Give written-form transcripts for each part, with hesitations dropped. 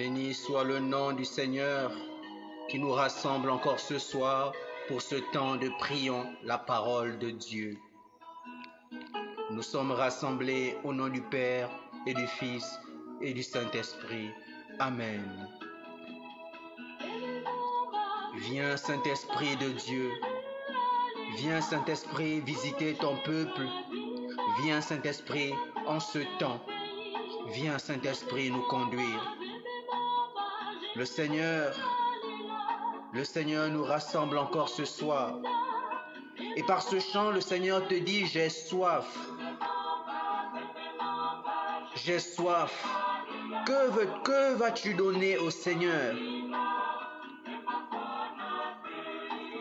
Béni soit le nom du Seigneur qui nous rassemble encore ce soir pour ce temps de prions la parole de Dieu. Nous sommes rassemblés au nom du Père et du Fils et du Saint-Esprit. Amen. Viens Saint-Esprit de Dieu. Viens Saint-Esprit visiter ton peuple. Viens Saint-Esprit en ce temps. Viens Saint-Esprit nous conduire. Le Seigneur nous rassemble encore ce soir. Et par ce chant, le Seigneur te dit, j'ai soif. J'ai soif. Que vas-tu donner au Seigneur?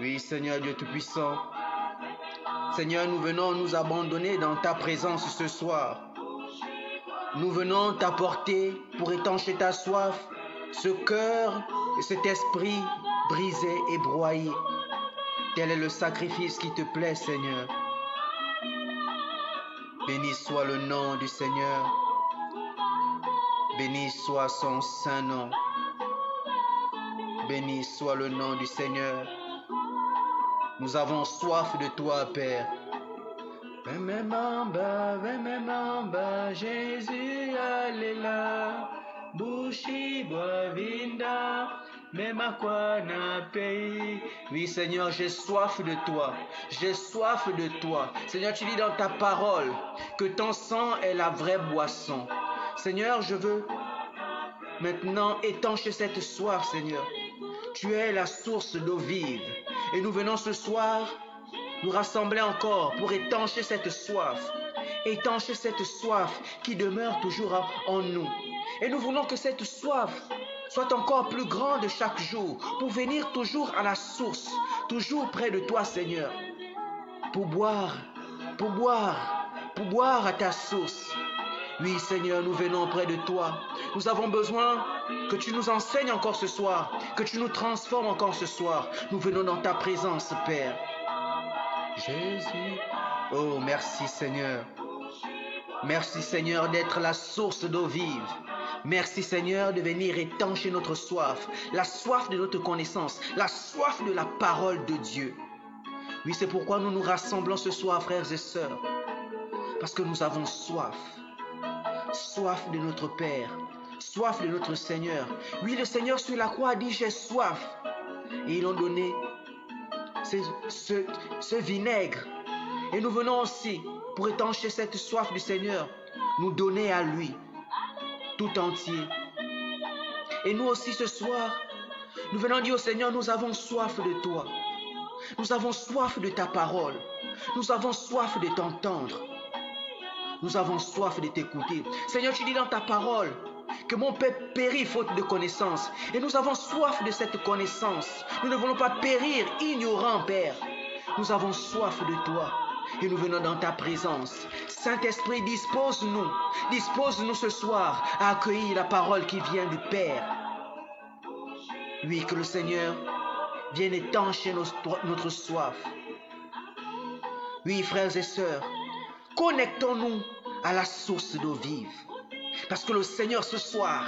Oui, Seigneur Dieu Tout-Puissant. Seigneur, nous venons nous abandonner dans ta présence ce soir. Nous venons t'apporter pour étancher ta soif, ce cœur et cet esprit brisé et broyé. Tel est le sacrifice qui te plaît, Seigneur. Béni soit le nom du Seigneur. Béni soit son saint nom. Béni soit le nom du Seigneur. Nous avons soif de toi, Père. Vememamba, Jésus, alléluia. Bushi boavinda, memakwana pays. Oui, Seigneur, j'ai soif de toi. J'ai soif de toi. Seigneur, tu dis dans ta parole que ton sang est la vraie boisson. Seigneur, je veux maintenant étancher cette soif, Seigneur. Tu es la source d'eau vive. Et nous venons ce soir nous rassembler encore pour étancher cette soif. Étancher cette soif qui demeure toujours en nous. Et nous voulons que cette soif soit encore plus grande chaque jour pour venir toujours à la source, toujours près de toi, Seigneur, pour boire à ta source. Oui, Seigneur, nous venons près de toi. Nous avons besoin que tu nous enseignes encore ce soir, que tu nous transformes encore ce soir. Nous venons dans ta présence, Père. Jésus. Oh, merci, Seigneur. Merci, Seigneur, d'être la source d'eau vive. Merci, Seigneur, de venir étancher notre soif, la soif de notre connaissance, la soif de la parole de Dieu. Oui, c'est pourquoi nous nous rassemblons ce soir, frères et sœurs, parce que nous avons soif. Soif de notre Père, soif de notre Seigneur. Oui, le Seigneur sur la croix a dit, j'ai soif. Et ils ont donné ce vinaigre. Et nous venons aussi, pour étancher cette soif du Seigneur, nous donner à lui, tout entier. Et nous aussi ce soir, nous venons dire au Seigneur, nous avons soif de toi. Nous avons soif de ta parole. Nous avons soif de t'entendre. Nous avons soif de t'écouter. Seigneur, tu dis dans ta parole que mon peuple périt faute de connaissance. Et nous avons soif de cette connaissance. Nous ne voulons pas périr ignorants, Père. Nous avons soif de toi. Et nous venons dans ta présence. Saint-Esprit, dispose-nous ce soir à accueillir la parole qui vient du Père. Oui, que le Seigneur vienne étancher notre soif. Oui, frères et sœurs, connectons-nous à la source d'eau vive. Parce que le Seigneur ce soir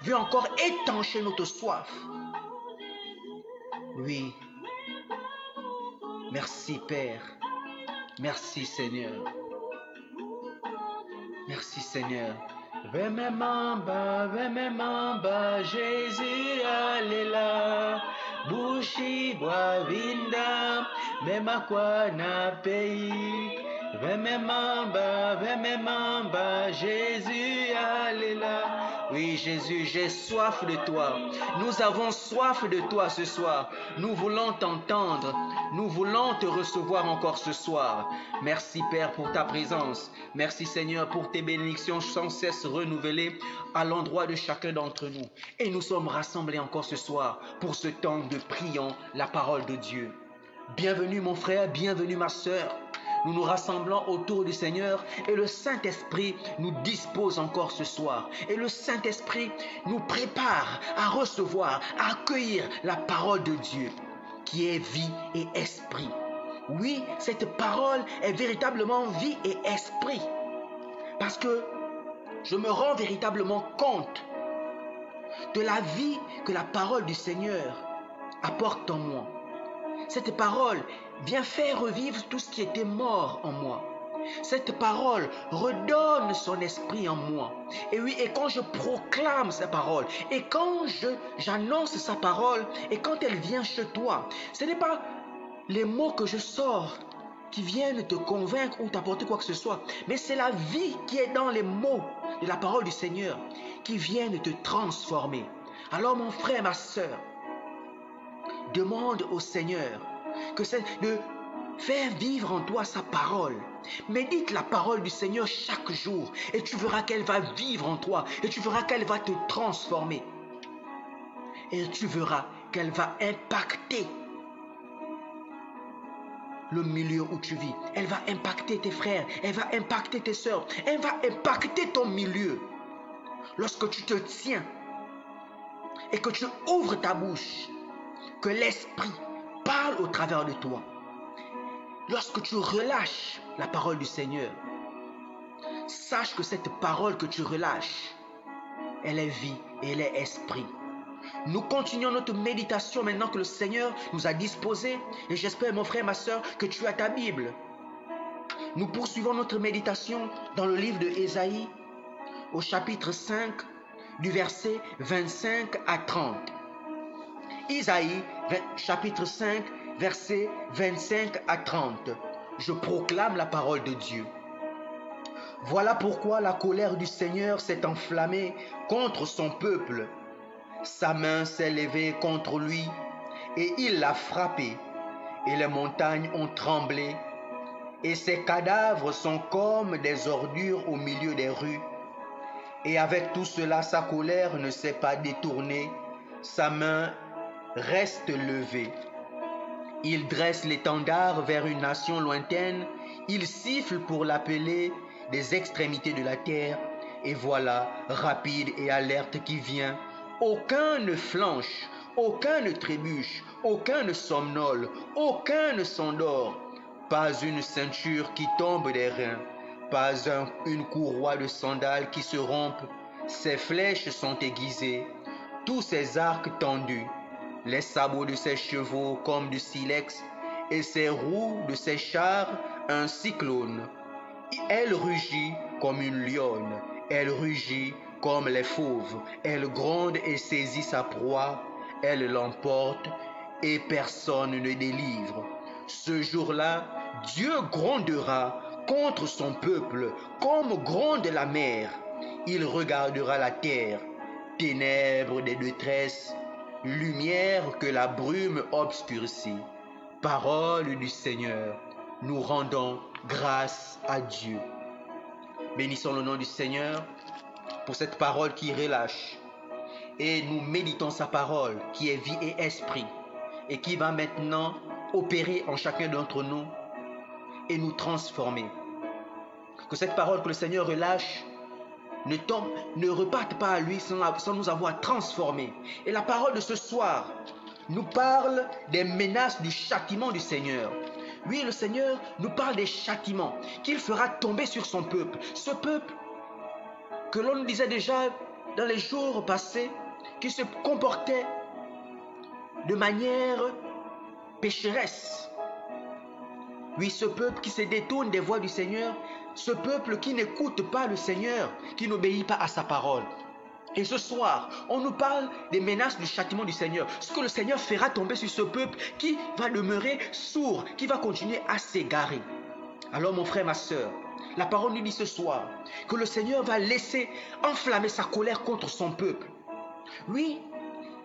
veut encore étancher notre soif. Oui. Merci Père. Merci Seigneur. Merci Seigneur. Vememamba, Jésus, alléluia. Bushi boavinda, memakwana pays. Vememamba, Jésus, alléluia. Oui, Jésus, j'ai soif de toi. Nous avons soif de toi ce soir. Nous voulons t'entendre. Nous voulons te recevoir encore ce soir. Merci Père pour ta présence. Merci Seigneur pour tes bénédictions sans cesse renouvelées à l'endroit de chacun d'entre nous. Et nous sommes rassemblés encore ce soir pour ce temps de prions la parole de Dieu. Bienvenue mon frère, bienvenue ma sœur. Nous nous rassemblons autour du Seigneur et le Saint-Esprit nous dispose encore ce soir. Et le Saint-Esprit nous prépare à recevoir, à accueillir la parole de Dieu qui est vie et esprit. Oui, cette parole est véritablement vie et esprit. Parce que je me rends véritablement compte de la vie que la parole du Seigneur apporte en moi. Cette parole vient faire revivre tout ce qui était mort en moi. Cette parole redonne son esprit en moi. Et oui, et quand je proclame sa parole, et quand j'annonce sa parole, et quand elle vient chez toi, ce n'est pas les mots que je sors qui viennent te convaincre ou t'apporter quoi que ce soit, mais c'est la vie qui est dans les mots de la parole du Seigneur qui viennent te transformer. Alors mon frère, ma soeur, demande au Seigneur que c'est de faire vivre en toi sa parole. Médite la parole du Seigneur chaque jour et tu verras qu'elle va vivre en toi et tu verras qu'elle va te transformer. Et tu verras qu'elle va impacter le milieu où tu vis. Elle va impacter tes frères, elle va impacter tes soeurs, elle va impacter ton milieu. Lorsque tu te tiens et que tu ouvres ta bouche, que l'Esprit parle au travers de toi. Lorsque tu relâches la parole du Seigneur, sache que cette parole que tu relâches, elle est vie et elle est esprit. Nous continuons notre méditation maintenant que le Seigneur nous a disposé. Et j'espère, mon frère, ma soeur, que tu as ta Bible. Nous poursuivons notre méditation dans le livre de Ésaïe, au chapitre 5, du verset 25 à 30. Isaïe, chapitre 5, verset 25 à 30. Je proclame la parole de Dieu. Voilà pourquoi la colère du Seigneur s'est enflammée contre son peuple. Sa main s'est levée contre lui et il l'a frappé. Et les montagnes ont tremblé. Et ses cadavres sont comme des ordures au milieu des rues. Et avec tout cela, sa colère ne s'est pas détournée. Sa main reste levée. Il dresse l'étendard vers une nation lointaine. Il siffle pour l'appeler des extrémités de la terre. Et voilà, rapide et alerte qui vient. Aucun ne flanche, aucun ne trébuche, aucun ne somnole, aucun ne s'endort. Pas une ceinture qui tombe des reins, pas une courroie de sandales qui se rompe. Ses flèches sont aiguisées, tous ses arcs tendus, les sabots de ses chevaux comme du silex, et ses roues de ses chars un cyclone. Elle rugit comme une lionne, elle rugit comme les fauves, elle gronde et saisit sa proie, elle l'emporte et personne ne délivre. Ce jour-là, Dieu grondera contre son peuple comme gronde la mer. Il regardera la terre, ténèbres des détresses, lumière que la brume obscurcit. Parole du Seigneur, nous rendons grâce à Dieu. Bénissons le nom du Seigneur pour cette parole qui relâche. Et nous méditons sa parole qui est vie et esprit et qui va maintenant opérer en chacun d'entre nous et nous transformer. Que cette parole que le Seigneur relâche ne reparte pas à lui sans nous avoir transformés. Et la parole de ce soir nous parle des menaces du châtiment du Seigneur. Oui, le Seigneur nous parle des châtiments qu'il fera tomber sur son peuple. Ce peuple que l'on nous disait déjà dans les jours passés, qui se comportait de manière pécheresse. Oui, ce peuple qui se détourne des voies du Seigneur, ce peuple qui n'écoute pas le Seigneur, qui n'obéit pas à sa parole. Et ce soir, on nous parle des menaces du châtiment du Seigneur. Ce que le Seigneur fera tomber sur ce peuple qui va demeurer sourd, qui va continuer à s'égarer. Alors mon frère, ma soeur, la parole nous dit ce soir que le Seigneur va laisser enflammer sa colère contre son peuple. Oui,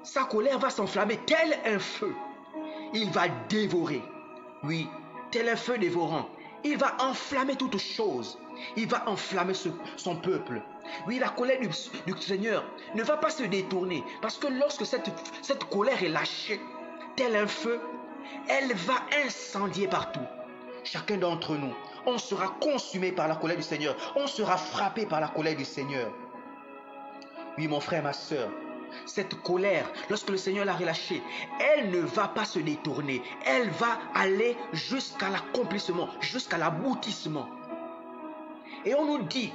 sa colère va s'enflammer tel un feu. Il va dévorer. Oui, tel un feu dévorant. Il va enflammer toutes choses. Il va enflammer son peuple. Oui, la colère du Seigneur ne va pas se détourner. Parce que lorsque cette colère est lâchée, tel un feu, elle va incendier partout. Chacun d'entre nous, on sera consumé par la colère du Seigneur. On sera frappé par la colère du Seigneur. Oui, mon frère, ma soeur, cette colère, lorsque le Seigneur l'a relâchée, elle ne va pas se détourner. Elle va aller jusqu'à l'accomplissement, jusqu'à l'aboutissement. Et on nous dit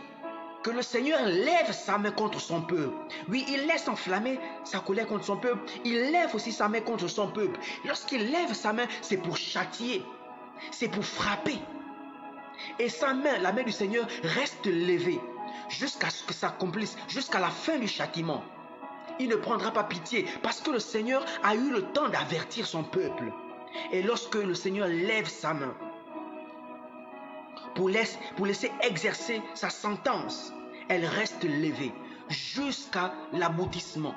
que le Seigneur lève sa main contre son peuple. Oui, il laisse enflammer sa colère contre son peuple. Il lève aussi sa main contre son peuple. Lorsqu'il lève sa main, c'est pour châtier, c'est pour frapper. Et sa main, la main du Seigneur, reste levée jusqu'à ce que ça s'accomplisse, jusqu'à la fin du châtiment. Il ne prendra pas pitié parce que le Seigneur a eu le temps d'avertir son peuple. Et lorsque le Seigneur lève sa main pour laisser exercer sa sentence, elle reste levée jusqu'à l'aboutissement.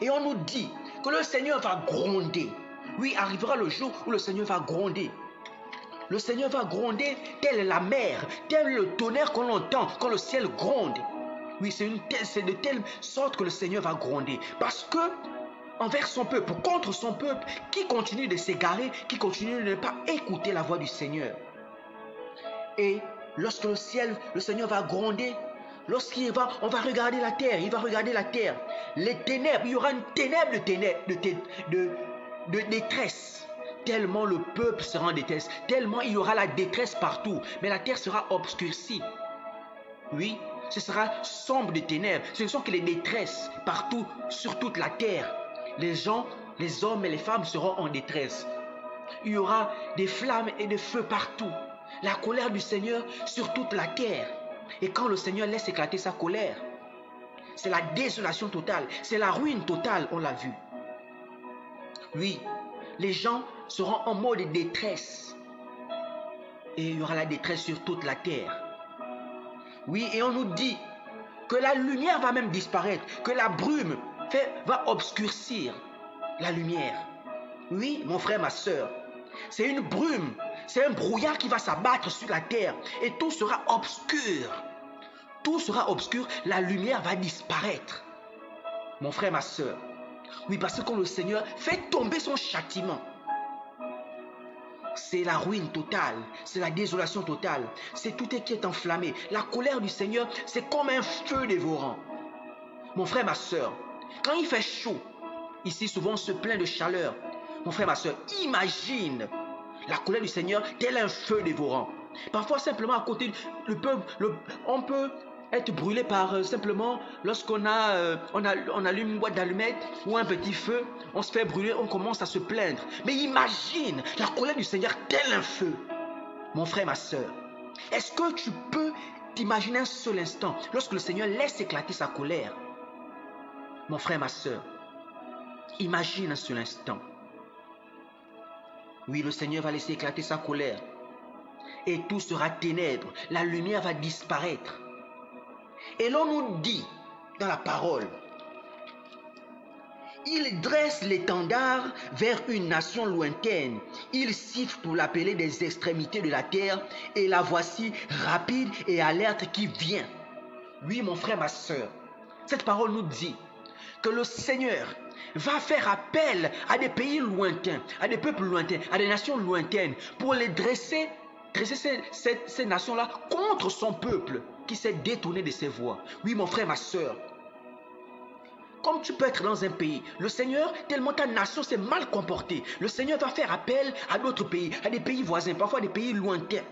Et on nous dit que le Seigneur va gronder. Oui, arrivera le jour où le Seigneur va gronder. Le Seigneur va gronder telle la mer, tel le tonnerre qu'on entend quand le ciel gronde. Oui, c'est de telle sorte que le Seigneur va gronder. Parce que envers son peuple, contre son peuple, qui continue de s'égarer, qui continue de ne pas écouter la voix du Seigneur. Et lorsque le Seigneur va gronder, on va regarder la terre, il va regarder la terre. Les ténèbres, il y aura une ténèbre de détresse. Tellement le peuple sera en détresse, tellement il y aura la détresse partout. Mais la terre sera obscurcie. Oui, ce sera sombre de ténèbres. Ce ne sont que les détresses partout, sur toute la terre. Les gens, les hommes et les femmes seront en détresse. Il y aura des flammes et des feux partout. La colère du Seigneur sur toute la terre. Et quand le Seigneur laisse éclater sa colère, c'est la désolation totale, c'est la ruine totale, on l'a vu. Oui, les gens seront en mode détresse. Et il y aura la détresse sur toute la terre. Oui, et on nous dit que la lumière va même disparaître, que la brume va obscurcir la lumière. Oui, mon frère, ma soeur, c'est une brume, c'est un brouillard qui va s'abattre sur la terre et tout sera obscur. Tout sera obscur, la lumière va disparaître. Mon frère, ma soeur, oui, parce que quand le Seigneur fait tomber son châtiment, c'est la ruine totale, c'est la désolation totale, c'est tout qui est enflammé. La colère du Seigneur, c'est comme un feu dévorant. Mon frère, ma soeur, quand il fait chaud, ici souvent on se plaint de chaleur. Mon frère, ma soeur, imagine la colère du Seigneur tel un feu dévorant. Parfois simplement à côté, on peut être brûlé par simplement lorsqu'on on allume une boîte d'allumettes ou un petit feu, on se fait brûler, on commence à se plaindre. Mais imagine la colère du Seigneur tel un feu. Mon frère, ma soeur, est-ce que tu peux t'imaginer un seul instant lorsque le Seigneur laisse éclater sa colère? Mon frère, ma soeur, imagine un seul instant. Oui, le Seigneur va laisser éclater sa colère et tout sera ténèbres, la lumière va disparaître. Et l'on nous dit dans la parole, il dresse l'étendard vers une nation lointaine. Il siffle pour l'appeler des extrémités de la terre et la voici rapide et alerte qui vient. Oui, mon frère, ma soeur, cette parole nous dit que le Seigneur va faire appel à des pays lointains, à des peuples lointains, à des nations lointaines pour les dresser ces nations-là contre son peuple qui s'est détourné de ses voies. Oui, mon frère, ma soeur, comme tu peux être dans un pays, le Seigneur, tellement ta nation s'est mal comportée, le Seigneur va faire appel à d'autres pays, à des pays voisins, parfois des pays lointains,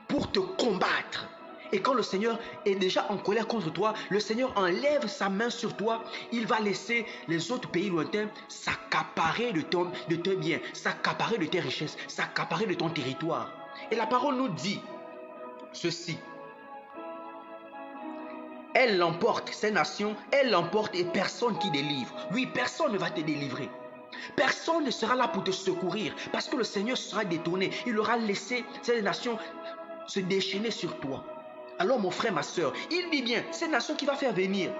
pour te combattre. Et quand le Seigneur est déjà en colère contre toi, le Seigneur enlève sa main sur toi, il va laisser les autres pays lointains s'accaparer de tes biens, s'accaparer de tes richesses, s'accaparer de ton territoire. Et la parole nous dit ceci. Elle l'emporte, ces nations, elle l'emporte et personne qui délivre. Oui, personne ne va te délivrer. Personne ne sera là pour te secourir parce que le Seigneur sera détourné. Il aura laissé ces nations se déchaîner sur toi. Alors mon frère, ma soeur, il dit bien, ces nations qui va faire venir,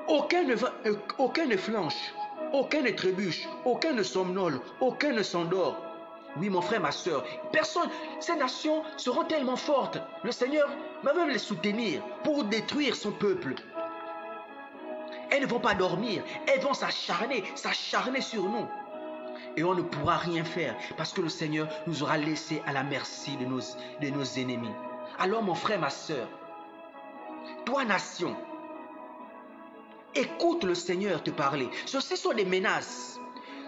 aucun ne flanche, aucun ne trébuche, aucun ne somnole, aucun ne s'endort. Oui, mon frère, ma soeur, personne, ces nations seront tellement fortes. Le Seigneur va même les soutenir pour détruire son peuple. Elles ne vont pas dormir, elles vont s'acharner sur nous. Et on ne pourra rien faire parce que le Seigneur nous aura laissés à la merci de nos ennemis. Alors mon frère, ma soeur, toi nation, écoute le Seigneur te parler. Ceci sont des menaces.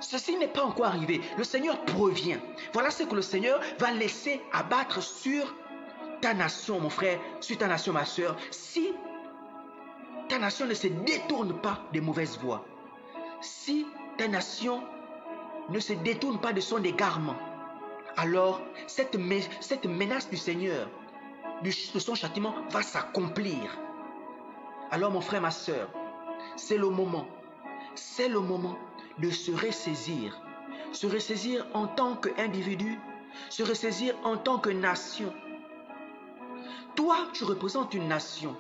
Ceci n'est pas encore arrivé. Le Seigneur prévient. Voilà ce que le Seigneur va laisser abattre sur ta nation, mon frère, sur ta nation, ma soeur, si ta nation ne se détourne pas des mauvaises voies, si ta nation ne se détourne pas de son égarement, alors cette menace du Seigneur, de son châtiment va s'accomplir. Alors mon frère, ma soeur, c'est le moment de se ressaisir en tant qu'individu, se ressaisir en tant que nation. Toi, tu représentes une nation.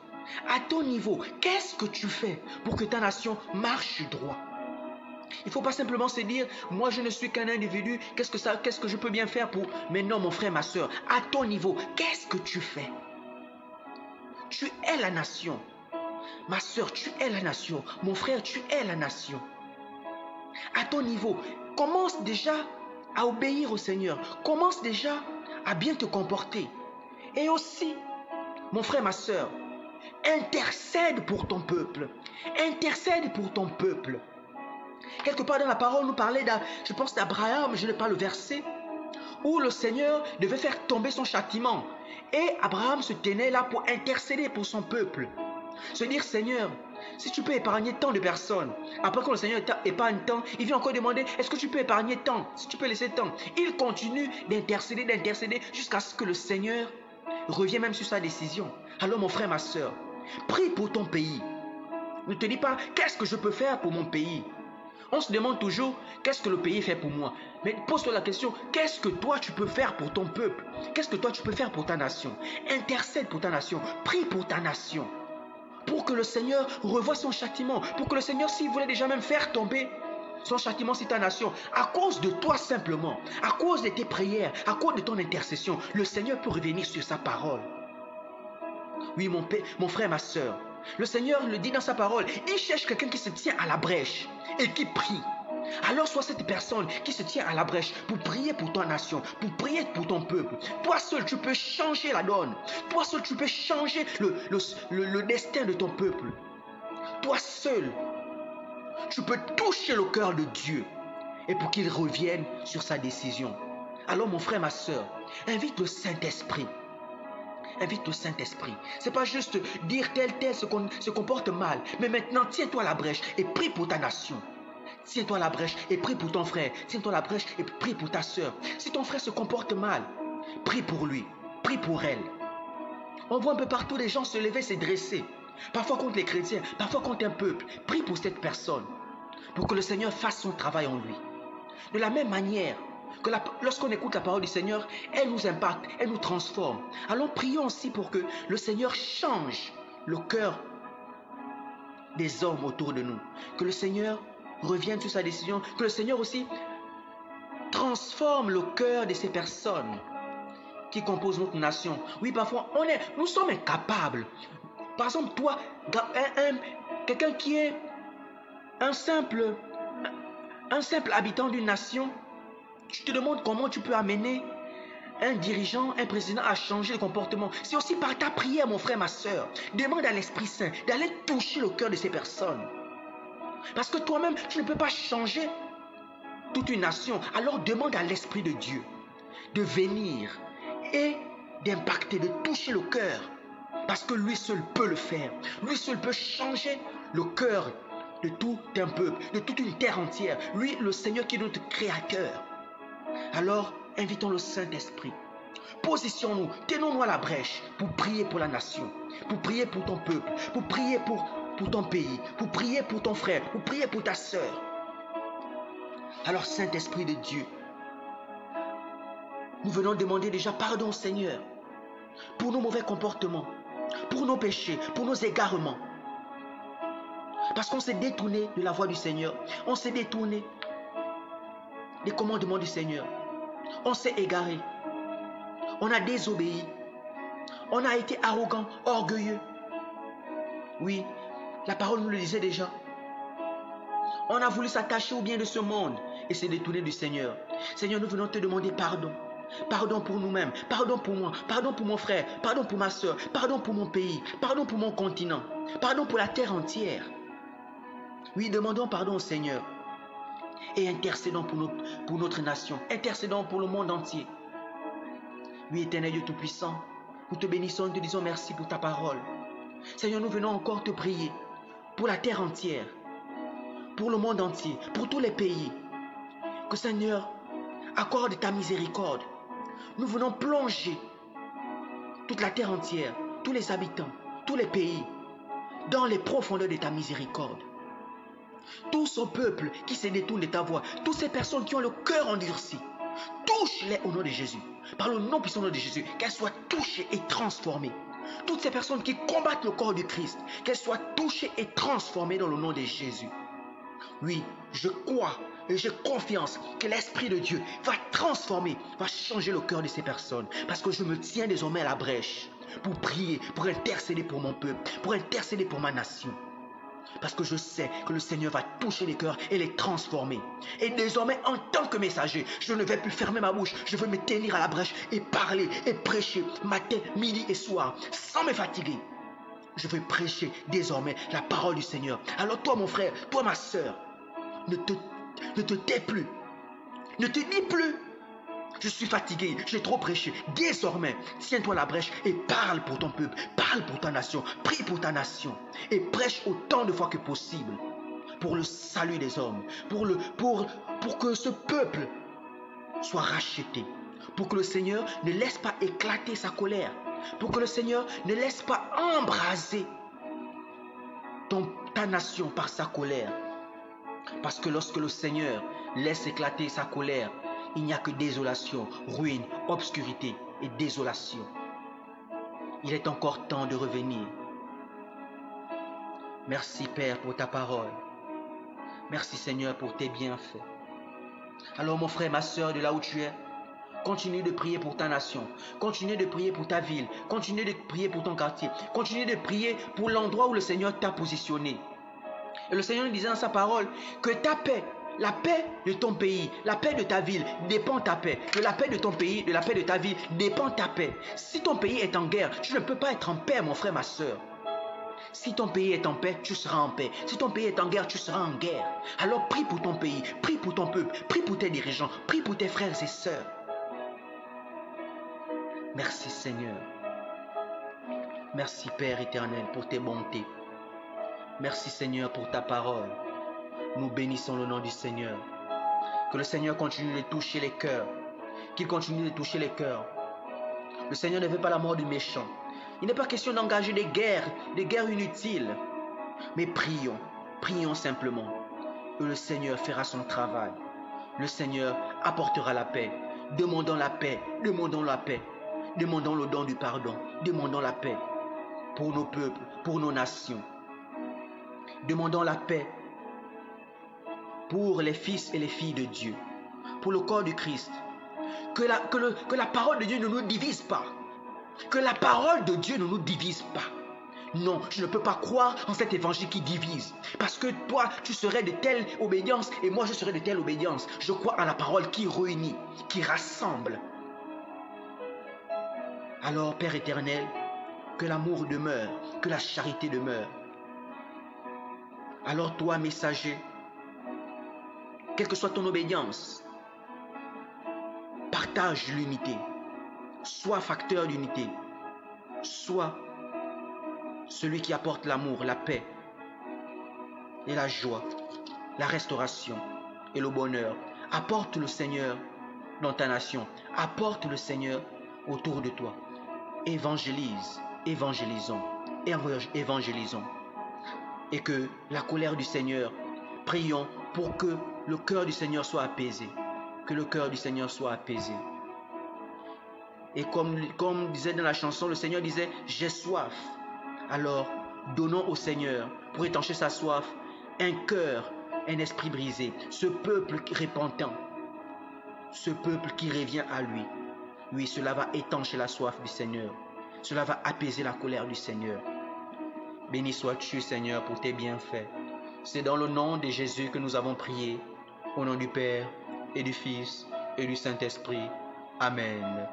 À ton niveau, qu'est-ce que tu fais pour que ta nation marche droit? Il ne faut pas simplement se dire, moi je ne suis qu'un individu, qu'est-ce que je peux bien faire pour... Mais non, mon frère, ma soeur, à ton niveau, qu'est-ce que tu fais? Tu es la nation. Ma soeur, tu es la nation. Mon frère, tu es la nation. À ton niveau, commence déjà à obéir au Seigneur. Commence déjà à bien te comporter. Et aussi, mon frère, ma soeur, intercède pour ton peuple. Intercède pour ton peuple. Quelque part dans la parole, nous parlait, je pense d'Abraham, je n'ai pas le verset, où le Seigneur devait faire tomber son châtiment. Et Abraham se tenait là pour intercéder pour son peuple. Se dire, Seigneur, si tu peux épargner tant de personnes, après que le Seigneur épargne tant, il vient encore demander, est-ce que tu peux épargner tant, si tu peux laisser tant. Il continue d'intercéder, jusqu'à ce que le Seigneur revienne même sur sa décision. Alors mon frère, ma soeur, prie pour ton pays. Ne te dis pas, qu'est-ce que je peux faire pour mon pays? On se demande toujours, qu'est-ce que le pays fait pour moi? Mais pose-toi la question, qu'est-ce que toi tu peux faire pour ton peuple? Qu'est-ce que toi tu peux faire pour ta nation? Intercède pour ta nation, prie pour ta nation. Pour que le Seigneur revoie son châtiment. Pour que le Seigneur, s'il voulait déjà même faire tomber son châtiment sur ta nation, à cause de toi simplement, à cause de tes prières, à cause de ton intercession, le Seigneur peut revenir sur sa parole. Oui, mon frère, ma soeur, le Seigneur le dit dans sa parole, il cherche quelqu'un qui se tient à la brèche et qui prie. Alors sois cette personne qui se tient à la brèche pour prier pour ta nation, pour prier pour ton peuple. Toi seul, tu peux changer la donne. Toi seul, tu peux changer le destin de ton peuple. Toi seul, tu peux toucher le cœur de Dieu et pour qu'il revienne sur sa décision. Alors mon frère, ma soeur, invite le Saint-Esprit. Invite le Saint-Esprit. Ce n'est pas juste dire tel se comporte mal, mais maintenant tiens-toi à la brèche et prie pour ta nation. Tiens-toi à la brèche et prie pour ton frère. Tiens-toi à la brèche et prie pour ta soeur. Si ton frère se comporte mal, prie pour lui, prie pour elle. On voit un peu partout des gens se lever, se dresser. Parfois contre les chrétiens, parfois contre un peuple. Prie pour cette personne, pour que le Seigneur fasse son travail en lui. De la même manière que lorsqu'on écoute la parole du Seigneur, elle nous impacte, elle nous transforme. Alors prions aussi pour que le Seigneur change le cœur des hommes autour de nous. Que le Seigneur revienne sur sa décision, que le Seigneur aussi transforme le cœur de ces personnes qui composent notre nation. Oui, parfois, nous sommes incapables. Par exemple, toi, quelqu'un qui est un simple habitant d'une nation, tu te demandes comment tu peux amener un dirigeant, un président à changer le comportement. C'est aussi par ta prière, mon frère, ma soeur. Demande à l'Esprit Saint d'aller toucher le cœur de ces personnes. Parce que toi-même, tu ne peux pas changer toute une nation. Alors demande à l'Esprit de Dieu de venir et d'impacter, de toucher le cœur. Parce que lui seul peut le faire. Lui seul peut changer le cœur de tout un peuple, de toute une terre entière. Lui, le Seigneur qui est notre créateur. Alors, invitons le Saint-Esprit. Positionnons-nous, tenons-nous à la brèche pour prier pour la nation, pour prier pour ton peuple, pour prier pour ton pays, pour prier pour ton frère, pour prier pour ta soeur. Alors, Saint-Esprit de Dieu, nous venons demander déjà pardon au Seigneur pour nos mauvais comportements, pour nos péchés, pour nos égarements. Parce qu'on s'est détourné de la voie du Seigneur, on s'est détourné des commandements du Seigneur, on s'est égaré, on a désobéi, on a été arrogant, orgueilleux. Oui, la parole nous le disait déjà. On a voulu s'attacher au bien de ce monde et s'est détourné du Seigneur. Seigneur, nous venons te demander pardon. Pardon pour nous-mêmes, pardon pour moi, pardon pour mon frère, pardon pour ma soeur, pardon pour mon pays, pardon pour mon continent, pardon pour la terre entière. Oui, demandons pardon au Seigneur et intercédons pour notre nation, intercédons pour le monde entier. Oui, Éternel Dieu Tout-Puissant, Nous te bénissons, nous te disons merci pour ta parole. Seigneur, nous venons encore te prier pour la terre entière, pour le monde entier, pour tous les pays. Que Seigneur, accorde ta miséricorde. Nous venons plonger toute la terre entière, tous les habitants, tous les pays, dans les profondeurs de ta miséricorde. Tout ce peuple qui se détourne de ta voix, toutes ces personnes qui ont le cœur endurci, touche-les au nom de Jésus. Par le nom puissant de Jésus, qu'elles soient touchées et transformées. Toutes ces personnes qui combattent le corps du Christ, qu'elles soient touchées et transformées dans le nom de Jésus. Oui, je crois et j'ai confiance que l'Esprit de Dieu va transformer, va changer le cœur de ces personnes. Parce que je me tiens désormais à la brèche pour prier, pour intercéder pour mon peuple, pour intercéder pour ma nation. Parce que je sais que le Seigneur va toucher les cœurs et les transformer. Et désormais, en tant que messager, je ne vais plus fermer ma bouche. Je veux me tenir à la brèche et parler et prêcher matin, midi et soir, sans me fatiguer. Je veux prêcher désormais la parole du Seigneur. Alors toi, mon frère, toi, ma soeur, ne te tais plus. Ne te dis plus. Je suis fatigué, j'ai trop prêché. Désormais, tiens-toi à la brèche et parle pour ton peuple, parle pour ta nation, prie pour ta nation et prêche autant de fois que possible pour le salut des hommes, pour que ce peuple soit racheté, pour que le Seigneur ne laisse pas éclater sa colère, pour que le Seigneur ne laisse pas embraser ta nation par sa colère. Parce que lorsque le Seigneur laisse éclater sa colère, il n'y a que désolation, ruine, obscurité et désolation. Il est encore temps de revenir. Merci Père pour ta parole. Merci Seigneur pour tes bienfaits. Alors mon frère, ma soeur, de là où tu es, continue de prier pour ta nation. Continue de prier pour ta ville. Continue de prier pour ton quartier. Continue de prier pour l'endroit où le Seigneur t'a positionné. Et le Seigneur nous disait dans sa parole que ta paix, la paix de ton pays, la paix de ta ville dépend de ta paix. De la paix de ton pays, de la paix de ta ville dépend ta paix. Si ton pays est en guerre, tu ne peux pas être en paix, mon frère, ma soeur. Si ton pays est en paix, tu seras en paix. Si ton pays est en guerre, tu seras en guerre. Alors prie pour ton pays, prie pour ton peuple, prie pour tes dirigeants, prie pour tes frères et sœurs. Merci Seigneur. Merci Père éternel pour tes bontés. Merci Seigneur pour ta parole. Nous bénissons le nom du Seigneur. Que le Seigneur continue de toucher les cœurs. Qu'il continue de toucher les cœurs. Le Seigneur ne veut pas la mort du méchant. Il n'est pas question d'engager des guerres inutiles. Mais prions simplement. Et le Seigneur fera son travail. Le Seigneur apportera la paix. Demandons la paix. Demandons la paix. Demandons le don du pardon. Demandons la paix pour nos peuples, pour nos nations. Demandons la paix pour les fils et les filles de Dieu, pour le corps du Christ. Que la parole de Dieu ne nous divise pas. Que la parole de Dieu ne nous divise pas. Non, je ne peux pas croire en cet évangile qui divise. Parce que toi, tu serais de telle obédience et moi, je serais de telle obédience. Je crois en la parole qui réunit, qui rassemble. Alors, Père éternel, que l'amour demeure, que la charité demeure. Alors toi, messager, quelle que soit ton obédience, partage l'unité. Sois facteur d'unité. Sois celui qui apporte l'amour, la paix et la joie, la restauration et le bonheur. Apporte le Seigneur dans ta nation. Apporte le Seigneur autour de toi. Évangélise, évangélisons, évangélisons. Et que la colère du Seigneur, prions pour que le cœur du Seigneur soit apaisé. Que le cœur du Seigneur soit apaisé. Et comme disait dans la chanson, le Seigneur disait, j'ai soif. Alors, donnons au Seigneur, pour étancher sa soif, un cœur, un esprit brisé. Ce peuple repentant, ce peuple qui revient à lui. Oui, cela va étancher la soif du Seigneur. Cela va apaiser la colère du Seigneur. Béni sois-tu, Seigneur, pour tes bienfaits. C'est dans le nom de Jésus que nous avons prié. Au nom du Père, et du Fils, et du Saint-Esprit. Amen.